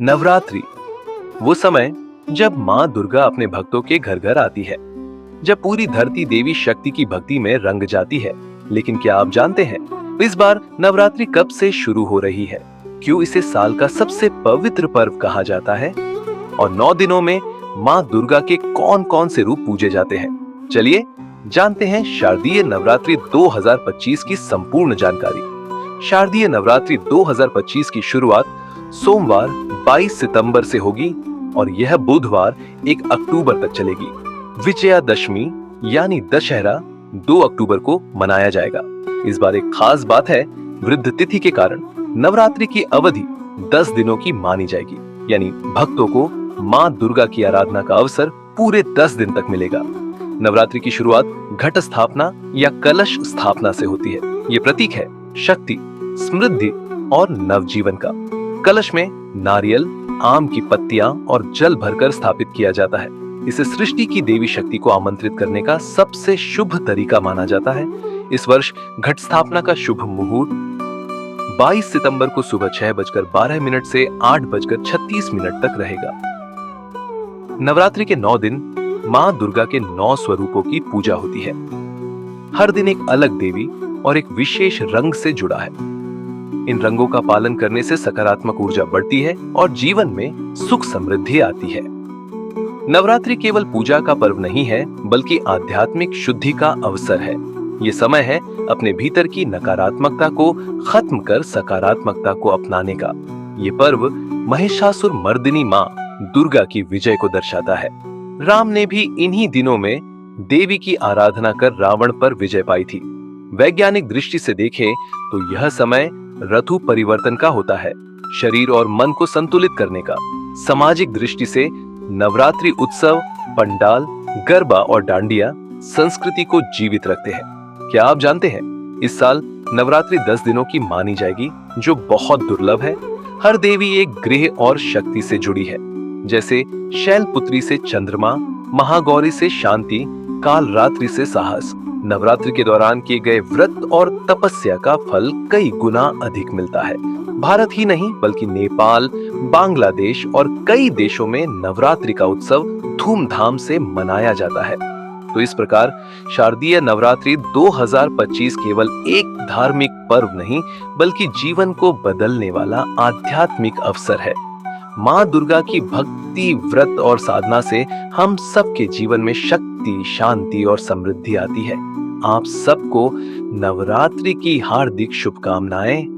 नवरात्रि वो समय जब माँ दुर्गा अपने भक्तों के घर घर आती है, जब पूरी धरती देवी शक्ति की भक्ति में रंग जाती है। लेकिन क्या आप जानते हैं इस बार नवरात्रि कब से शुरू हो रही है? क्यों इसे साल का सबसे पवित्र पर्व कहा जाता है? और 9 दिनों में माँ दुर्गा के कौन कौन से रूप पूजे जाते हैं? चलिए जानते हैं शारदीय नवरात्रि 2025 की संपूर्ण जानकारी। शारदीय नवरात्रि 2025 की शुरुआत सोमवार 22 सितंबर से होगी और यह बुधवार 1 अक्टूबर तक चलेगी। विजयादशमी यानी दशहरा 2 अक्टूबर को मनाया जाएगा। इस बार एक खास बात है, वृद्ध तिथि के कारण नवरात्रि की अवधि 10 दिनों की मानी जाएगी, यानी भक्तों को माँ दुर्गा की आराधना का अवसर पूरे 10 दिन तक मिलेगा। नवरात्रि की शुरुआत घट स्थापना या कलश स्थापना से होती है। ये प्रतीक है शक्ति, समृद्धि और नवजीवन का। कलश में नारियल, आम की पत्तियां और जल भरकर स्थापित किया जाता है। इसे सृष्टि की देवी शक्ति को आमंत्रित करने का सबसे शुभ तरीका माना जाता है। इस वर्ष घट स्थापना का शुभ मुहूर्त 22 सितंबर को सुबह 6:12 से 8:36 तक रहेगा। नवरात्रि के 9 दिन माँ दुर्गा के 9 स्वरूपों की पूजा होती है। हर दिन एक अलग देवी और एक विशेष रंग से जुड़ा है। इन रंगों का पालन करने से सकारात्मक ऊर्जा बढ़ती है और जीवन में सुख समृद्धि आती है। नवरात्रि केवल पूजा का पर्व नहीं है, बल्कि आध्यात्मिक शुद्धि का अवसर है। ये समय है अपने भीतर की नकारात्मकता को खत्म कर सकारात्मकता को अपनाने का। ये पर्व महिषासुर मर्दिनी माँ दुर्गा की विजय को दर्शाता है। राम ने भी इन्हीं दिनों में देवी की आराधना कर रावण पर विजय पाई थी। वैज्ञानिक दृष्टि से देखें तो यह समय ऋतु परिवर्तन का होता है, शरीर और मन को संतुलित करने का। सामाजिक दृष्टि से नवरात्रि उत्सव, पंडाल, गरबा और डांडिया संस्कृति को जीवित रखते हैं। क्या आप जानते हैं इस साल नवरात्रि 10 दिनों की मानी जाएगी, जो बहुत दुर्लभ है। हर देवी एक गृह और शक्ति से जुड़ी है, जैसे शैलपुत्री से चंद्रमा, महागौरी से शांति, कालरात्रि से साहस। नवरात्रि के दौरान किए गए व्रत और तपस्या का फल कई गुना अधिक मिलता है। भारत ही नहीं बल्कि नेपाल, बांग्लादेश और कई देशों में नवरात्रि का उत्सव धूमधाम से मनाया जाता है। तो इस प्रकार शारदीय नवरात्रि 2025 केवल एक धार्मिक पर्व नहीं, बल्कि जीवन को बदलने वाला आध्यात्मिक अवसर है। माँ दुर्गा की भक्ति, व्रत और साधना से हम सबके जीवन में शक्ति, शांति और समृद्धि आती है। आप सबको नवरात्रि की हार्दिक शुभकामनाएं।